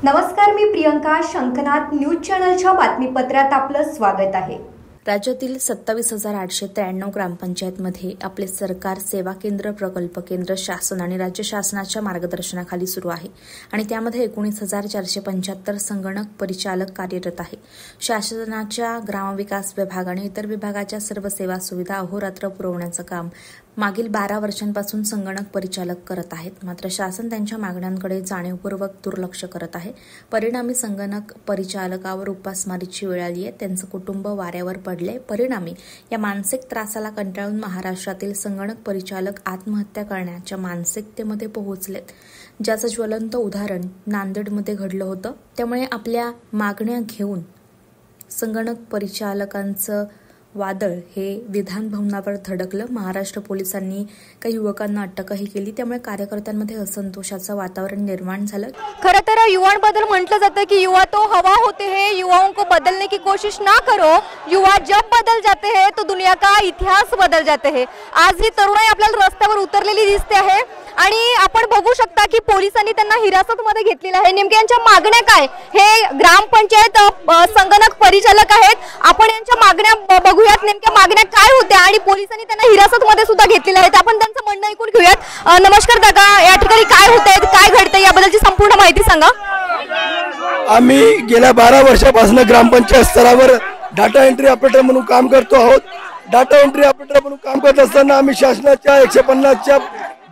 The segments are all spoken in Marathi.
नमस्कार, मी प्रियंका शंखनाथ. न्यूज चॅनलच्या बातमीपत्रात आपलं स्वागत आहे. राज्यातील 27,893 ग्रामपंचायतमध्ये आपले सरकार सेवा केंद्र, प्रकल्प केंद्र शासन आणि राज्य शासनाच्या मार्गदर्शनाखाली सुरू आहे आणि त्यामध्ये 19,475 संगणक परिचालक कार्यरत आहे. शासनाच्या ग्रामविकास विभाग आणि इतर विभागाच्या सर्व सेवा सुविधा अहोरात्र पुरवण्याचं काम मागील 12 वर्षांपासून संगणक परिचालक करत आहेत. मात्र शासन त्यांच्या मागण्यांकडे जाणीवपूर्वक दुर्लक्ष करत आहे. परिणामी संगणक परिचालकावर उपासमारीची वेळ आली आहे. त्यांचं कुटुंब वाऱ्यावर पडले. परिणामी या मानसिक त्रासाला कंटाळून महाराष्ट्रातील संगणक परिचालक आत्महत्या करण्याच्या मानसिकतेमध्ये पोहोचलेत, ज्याचं ज्वलंत उदाहरण नांदेडमध्ये घडलं होतं. त्यामुळे आपल्या मागण्या घेऊन संगणक परिचालकांचं वादळ हे विधान भवनावर धडकलं. महाराष्ट्र पोलिसांनी काही युवकांना अटकही केली. त्यामुळे कार्यकर्त्यांमध्ये असंतोषाचं वातावरण निर्माण झालं. खरं तर युवांबद्दल म्हटलं जातं की युवा तो हवा होते हैं, युवाओं को बदलने की कोशिश ना करो. युवा जब बदल जाते हैं तो दुनिया का इतिहास बदल जाते हैं. आज ही तरुणाई आपल्याला रस्त्यावर उतरलेली दिसते आहे आणि आपण बघू शकता की पोलिसांनी त्यांना हिरासतमध्ये घेतलेलं आहे. नेमक्या यांच्या मागण्या काय? हे ग्रामपंचायत संगणक परिचालक आहेत. आपण यांच्या मागण्या बघूयात, नेमक्या मागण्या काय होत्या आणि पोलिसांनी त्यांना हिरासतमध्ये सुद्धा घेतलेलं आहे. आपण त्यांचं म्हणणं ऐकून घेऊयात. नमस्कार काका, या ठिकाणी काय होतंय, काय घडतंय याबद्दलची संपूर्ण माहिती सांगा. आम्ही गेल्या 12 वर्षापासून ग्रामपंचायत स्तरावर डाटा एंट्री ऑपरेटर म्हणून काम करतो आहोत. डाटा एंट्री ऑपरेटर म्हणून काम करत असताना आम्ही शासनाच्या 150च्या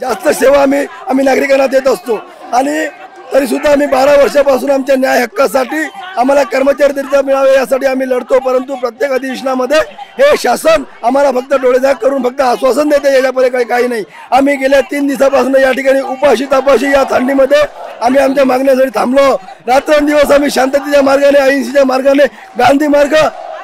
जास्त सेवा आम्ही नागरिकांना देत असतो आणि तरी सुद्धा आम्ही 12 वर्षापासून आमच्या न्याय हक्कासाठी आम्हाला कर्मचारी दर्जा मिळावे यासाठी आम्ही लढतो. परंतु प्रत्येक अधिवेशनामध्ये हे शासन आम्हाला फक्त डोळेझाक करून फक्त आश्वासन देते, याच्यापुढे काही नाही. आम्ही गेल्या 3 दिवसापासून या ठिकाणी उपाशी तापाशी या थंडीमध्ये आम्ही आमच्या मागण्यासाठी थांबलो. रात्रंदिवस आम्ही शांततेच्या मार्गाने, अहिंसेच्या मार्गाने, गांधी मार्ग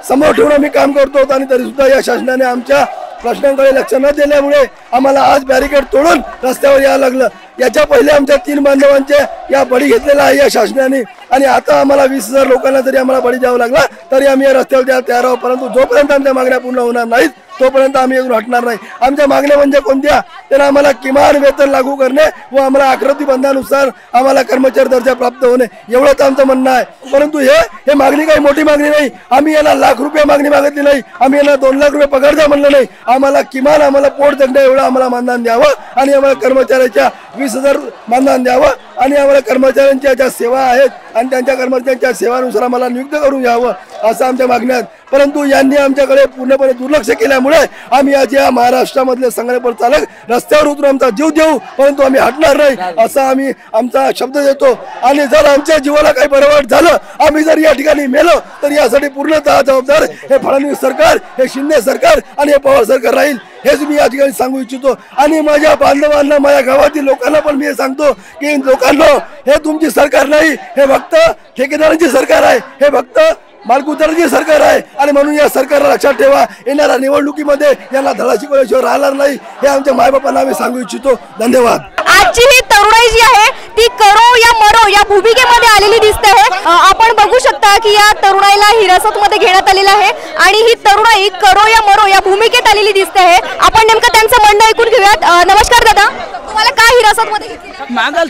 समोर ठेवून आम्ही काम करतो आणि तरी सुद्धा या शासनाने आमच्या प्रश्नांकडे लक्ष न दिल्यामुळे आम्हाला आज बॅरिकेड तोडून रस्त्यावर यावं लागलं. याच्या पहिले आमच्या 3 बांधवांचे या बळी घेतलेला आहे या शासनाने आणि आता आम्हाला 20,000 लोकांना जरी आम्हाला बळी द्यावं लागला तरी आम्ही या रस्त्यावर द्यायला तयार आहोत. परंतु जोपर्यंत आमच्या मागण्या पूर्ण होणार नाहीत तोपर्यंत आम्ही इथून हटणार नाही. आमच्या मागण्या म्हणजे कोणत्या? त्यांना आम्हाला किमान वेतन लागू करणे व आम्हाला आकृती बंधानुसार आम्हाला कर्मचारी दर्जा प्राप्त होणे, एवढंच आमचं म्हणणं आहे. परंतु हे मागणी काही मोठी मागणी नाही. आम्ही याला लाख रुपये मागणी मागितली नाही, आम्ही याला 2 लाख रुपये पगार द्या म्हणलं नाही. आम्हाला किमान आम्हाला पोट जगण्या एवढं आम्हाला मानधन द्यावं आणि आम्हाला कर्मचाऱ्याच्या 20,000 मानधन द्यावं आणि आम्हाला कर्मचाऱ्यांच्या ज्या सेवा आहेत आणि त्यांच्या कर्मचाऱ्यांच्या सेवानुसार आम्हाला नियुक्त करून घ्यावं असं आमच्या मागण्यात. परंतु यांनी आमच्याकडे पूर्णपणे दुर्लक्ष केल्यामुळे आम्ही आज या महाराष्ट्रामधले संगणक परिचालक रस्त्यावर उतरून आमचा जीव देऊ, परंतु आम्ही हटणार नाही असा आम्ही आमचा शब्द देतो. आणि जर आमच्या जीवाला काही बरं वाईट झालं, आम्ही जर या ठिकाणी मेलो तर यासाठी पूर्णतः जबाबदार हे फडणवीस सरकार, हे शिंदे सरकार आणि हे पवार सरकार राहील, हेच मी या ठिकाणी सांगू इच्छितो. आणि माझ्या बांधवांना, माझ्या गावातील लोकांना पण मी सांगतो की लोकांनो, हे तुमची सरकार नाही, हे फक्त ठेकेदारांची सरकार आहे, हे फक्त मालकुदारांची सरकार आहे. आणि म्हणून या सरकारला लक्षात ठेवा, येणाऱ्या निवडणुकीमध्ये यांना धडा शिकवल्याशिवाय राहणार नाही, हे आमच्या मायबापांना आम्ही सांगू इच्छितो. धन्यवाद. आजची ही तरुणाई जी आहे ती करो या मरो या भूमिकेमध्ये आलेली दिसते आहे. आपण बघू शकता की या तरुणाईला हिरासतमध्ये घेण्यात आलेलं आहे आणि ही तरुणाई करो या मरो या भूमिकेत आलेली दिसते आहे. आपण नेमकं त्यांचं म्हणणं ऐकून घेऊयात. नमस्कार दादा, तुम्हाला काय हिरासतमध्ये घेतलं? मागल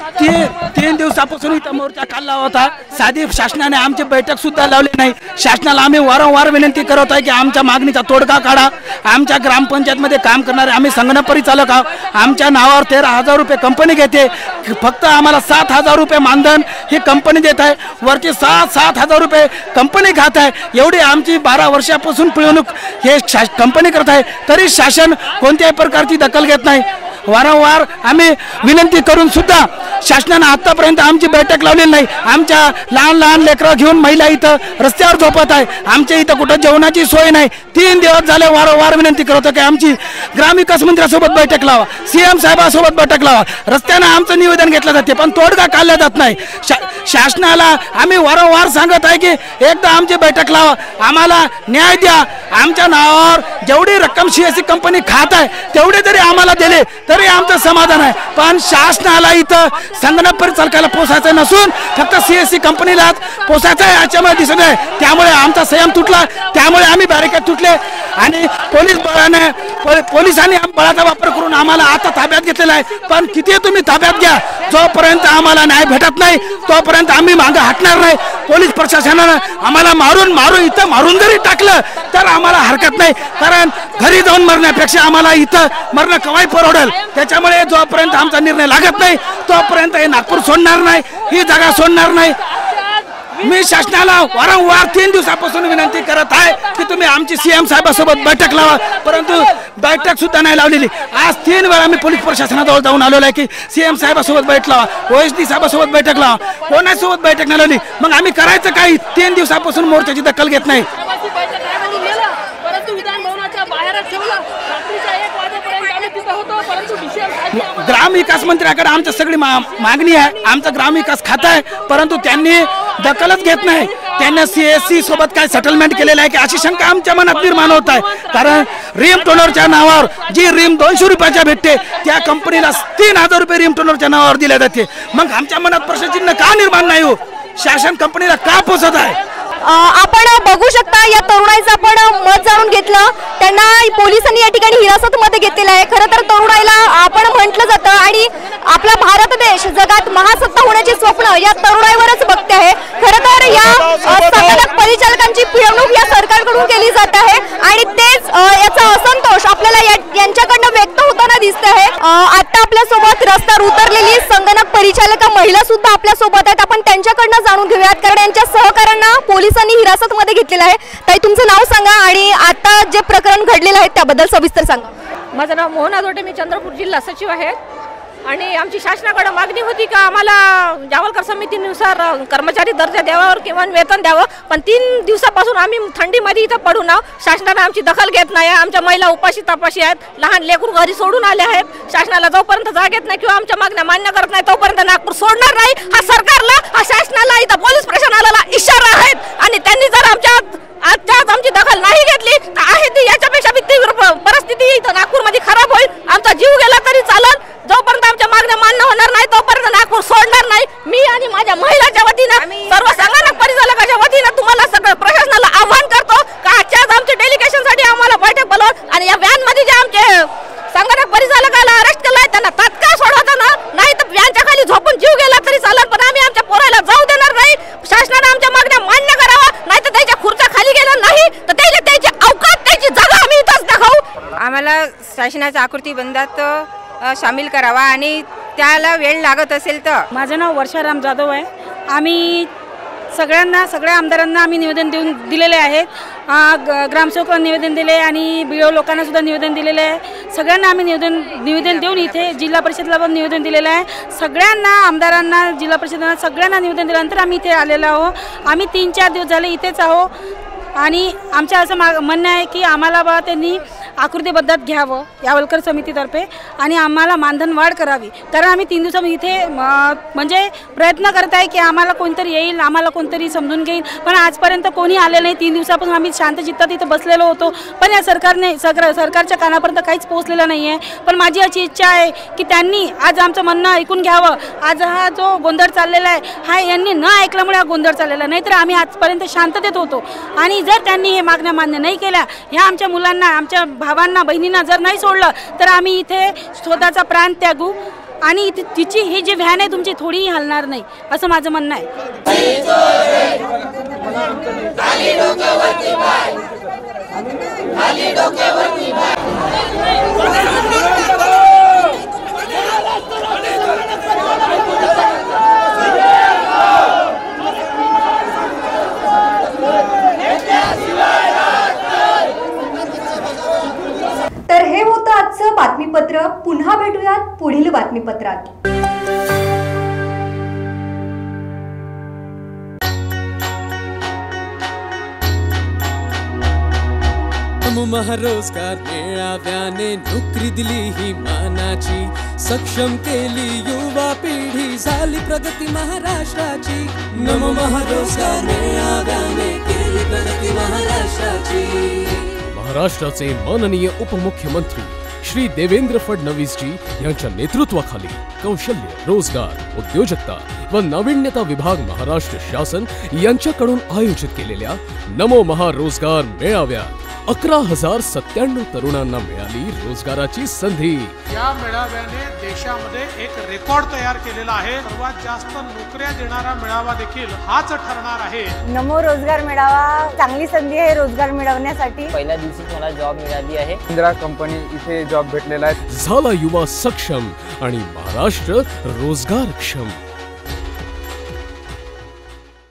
3 दिवसापासून इथं मोर्चा काढला होता. साधी शासनाने आमची बैठक सुद्धा लावली नाही. शासनाला आम्ही वारंवार विनंती करत आहे की आमच्या मागणीचा तोडगा काढा. आमच्या ग्रामपंचायतमध्ये काम करणारे आम्ही संगणक परिचालक आहोत. आमच्या नावावर 13,000 रुपये कंपनी घेते, फक्त आम्हाला 7,000 रुपये मानधन ही कंपनी देत आहे. वरचे 7,000 रुपये कंपनी खात आहे. एवढी आमची 12 वर्षापासून पिळवणूक हे कंपनी करत आहे, तरी शासन कोणत्याही प्रकारची दखल घेत नाही. वारंवार आम्ही विनंती करून सुद्धा शासनाने आतापर्यंत आमची बैठक लावलेली नाही. आमच्या लहान लहान लेकरं घेऊन महिला इथं रस्त्यावर झोपत आहे. आमच्या इथं कुठं जेवणाची सोय नाही. 3 दिवस झाले वारंवार विनंती करत की आमची ग्रामविकास मंत्र्यासोबत बैठक लावा, CM साहेबांसोबत बैठक लावा. रस्त्यानं आमचं निवेदन घेतलं जाते पण तोडगा काढला जात नाही. शासनाला आम्ही वारंवार सांगत आहे की एकदा आमची बैठक लावा, आम्हाला न्याय द्या. आमच्या नावावर जेवढी रक्कम CSC कंपनी खात आहे तेवढे जरी आम्हाला दिले तर तरी आमचं समाधान आहे. पण शासनाला इथं संगणक परिचालकाला पोसायचं नसून फक्त CSC कंपनीलाच पोसायचं आहे याच्यामुळे दिसत आहे. त्यामुळे आमचा संयम तुटला, त्यामुळे आम्ही बॅरिकेड तुटले आणि पोलिसांनी बळाचा वापर करून आम्हाला आता ताब्यात घेतलेला आहे. पण किती तुम्ही ताब्यात घ्या, जोपर्यंत आम्हाला न्याय भेटत नाही तोपर्यंत आम्ही मागं हटणार नाही. पोलीस प्रशासनानं आम्हाला मारून इथं मारून जरी टाकलं तर आम्हाला हरकत नाही, कारण घरी जाऊन मरण्यापेक्षा आम्हाला इथं मरणं केव्हाही परवडेल. त्याच्यामुळे जोपर्यंत आमचा निर्णय लागत नाही तोपर्यंत हे नागपूर सोडणार नाही, ही जागा सोडणार नाही. मी शासनाला वारंवार 3 दिवसापासून विनंती करत आहे की तुम्ही आमची CM साहेबांसोबत बैठक लावा, परंतु बैठक सुद्धा नाही लावलेली. आज 3 वेळा मी पोलीस प्रशासनाजवळ जाऊन आलेलो आहे की CM साहेबांसोबत बैठक लावा, OSD साहेबांसोबत बैठक लावा, कोणासोबत बैठक नाही लावली. मग आम्ही करायचं काय? 3 दिवसापासून मोर्चाची दखल घेत नाही. ग्रामविकास मंत्र्याकडे आमची सगळी मागणी आहे, आमचं ग्रामविकास खातं आहे, परंतु त्यांनी दखलच घेत नाही. त्यांनी CSC सोबत काय सेटलमेंट केलेलं आहे की अशी शंका आमच्या मनात निर्माण होत आहे. कारण रिम टोनरच्या नावावर जी रिम 200 रुपयाच्या भेटते त्या कंपनीला 3000 रुपये रिम टोनरच्या नावावर दिल्या जाते. मग आमच्या मनात प्रश्नचिन्ह का निर्माण नाही हो? शासन कंपनीला का पोसत आहे? आपण बघू शकता या तरुणाईचं आपण मत जाणून घेतलं. त्यांना पोलिसांनी या ठिकाणी हिरासतमध्ये घेतलेलं आहे. खरं तर तरुणाईला आपण म्हटलं जातं आणि आपला भारत देश जगात महासत्ता होण्याचे स्वप्न या तरुणाईवरच बघते आहे. खरं तर या संगणक परिचालकांची पिळवणूक या सरकारकडून केली जात आहे आणि तेच याचा असंतोष आपल्याला यांच्याकडनं व्यक्त होताना दिसत आहे. आता आपल्यासोबत रस्त्यावर उतरलेली संगणक परिचालक महिला सुद्धा आपल्या सोबत आहेत. आपण त्यांच्याकडनं जाणून घेऊयात, कारण यांच्या सहकाऱ्यांना पोलिसांनी हिरासतमध्ये घेतलेलं आहे. ताई, तुमचं नाव सांगा आणि आता जे प्रकरण घडलेलं आहे त्याबद्दल सविस्तर सांगा. माझं नाव मोहना जोटे, मी चंद्रपूर जिल्हा सचिव आहे. आणि आमची शासनाकडे मागणी होती का आम्हाला जावलकर समितीनुसार कर्मचारी दर्जा द्यावा किंवा वेतन द्यावं. पण 3 दिवसापासून आम्ही थंडीमध्ये इथं पडून आहोत. शासनाने आमची दखल घेत नाही. आमच्या महिला उपाशी तापाशी आहेत, लहान लेकरू घरी सोडून आले आहेत. शासनाला जोपर्यंत जाग येत नाही किंवा आमच्या मागण्या मान्य करत नाही तोपर्यंत नागपूर सोडणार नाही. हा सरकारला, हा शासनाला, इथं पोलीस प्रशासनाला इशारा आहेत. आणि त्यांनी जर आजच्याच आमची दखल नाही घेतली तर आहे ती याच्यापेक्षा तीव्र परिस्थिती इथं नागपूरमध्ये खराब होईल. आमचा जीव गेला तरी चालेल. जोपर्यंत आमच्या मागण्या मान्य होणार नाही तोपर्यंत नागपूर सोडणार नाही. मी आणि माझ्या महिलाच्या वतीनं, सर्व संगणक परिचालकाच्या वतीनं तुम्हाला सगळं प्रशासनाला आव्हान करतो का आजच्याच आमच्या डेलिगेशनसाठी आम्हाला बैठक बोलवून आणि या व्हॅनमध्ये जे आमचे संगणक परिचालकाला अरेस्ट केलाय त्यांना तात्काळ सोडवताना, नाही तर व्हॅनच्या खाली झोपून जीव गेला तरी चालेल, पण आम्ही आमच्या पोराला जाऊ देणार नाही. शासनाने आमच्या मागण्या मान्य करावा, नाही तर त्याच्या खुर्च्या खाली गेलं नाही तर त्याची अवकात, त्याची जागा आम्ही इथंच दाखवू. आम्हाला शासनाच्या आकृती बंधात सामील करावा आणि त्याला वेळ लागत असेल तर. माझं नाव वर्षाराम जाधव आहे. आम्ही सगळ्या आमदारांना आम्ही निवेदन दिलेले आहेत. ग्रामसेवकांना निवेदन दिले आणि BO लोकांना सुद्धा निवेदन दिलेले आहे. सगळ्यांना आम्ही निवेदन देऊन इथे जिल्हा परिषदेला पण निवेदन दिलेलं आहे. सगळ्यांना आमदारांना, जिल्हा परिषदेला सगळ्यांना निवेदन दिल्यानंतर आम्ही इथे आलेलो आहोत. आम्ही 3-4 दिवस झाले इथेच आहोत आणि आमचं असं म्हणणं आहे की आम्हाला बा त्यांनी आकृतीबद्धात घ्यावं यावलकर समितीतर्फे आणि आम्हाला मानधन वाढ करावी. कारण आम्ही 3 दिवसामध्ये इथे म्हणजे प्रयत्न करत आहे की आम्हाला कोणतरी येईल, आम्हाला कोणतरी समजून घेईल, पण आजपर्यंत कोणी आलेलं नाही. 3 दिवसापासून आम्ही शांत चित्तात इथं बसलेलो होतो, पण या सरकारच्या कानापर्यंत काहीच पोहोचलेलं नाही आहे. पण माझी अशी इच्छा आहे की त्यांनी आज आमचं म्हणणं ऐकून घ्यावं. आज हा जो गोंधळ चाललेला आहे हा यांनी न ऐकल्यामुळे हा गोंधळ चाललेला, नाही तर आम्ही आजपर्यंत शांततेत होतो. आणि जर त्यांनी हे मागण्या मान्य नाही केल्या, ह्या आमच्या मुलांना, आमच्या भावांना, बहिणींना जर नाही सोडलं तर आम्ही इथे स्वतःचा प्राण त्यागू आणि तिची ही जी व्हॅन आहे तुमची थोडीही हलणार नाही, असं माझं म्हणणं आहे. तर हे होतं आजचं बातमीपत्र. पुन्हा भेटूयात पुढील बातमीपत्रात. महारोजगार मेळाव्याने नोकरी दिली ही मानाची, सक्षम केली युवा पिढी, झाली प्रगती महाराष्ट्राची. नमो महारोजगार मेळाव्याने केली प्रगती महाराष्ट्राची. महाराष्ट्राचे माननीय उपमुख्यमंत्री श्री देवेंद्र फडणवीसजी यांच्या नेतृत्वाखाली कौशल्य, रोजगार, उद्योजकता व नाविन्यता विभाग महाराष्ट्र शासन यांच्याकडून आयोजित केलेल्या नमो महारोजगार मेळाव्यात 11,097 तरुणांना मिळाली रोजगाराची संधी। या मेळाव्याने देशामध्ये एक रेकॉर्ड तयार केलेला आहे। सर्वात जास्त नोकऱ्या देणारा मेळावा देखील हाच ठरणार आहे। नमो रोजगार मेळावा चांगली संधी आहे रोजगार मिळवण्यासाठी। पहिल्या दिवशीच मला जॉब मिळाली आहे। इंदिरा कंपनी इथे जॉब भेटलेला आहे। झाला युवा सक्षम आणि महाराष्ट्र रोजगारक्षम।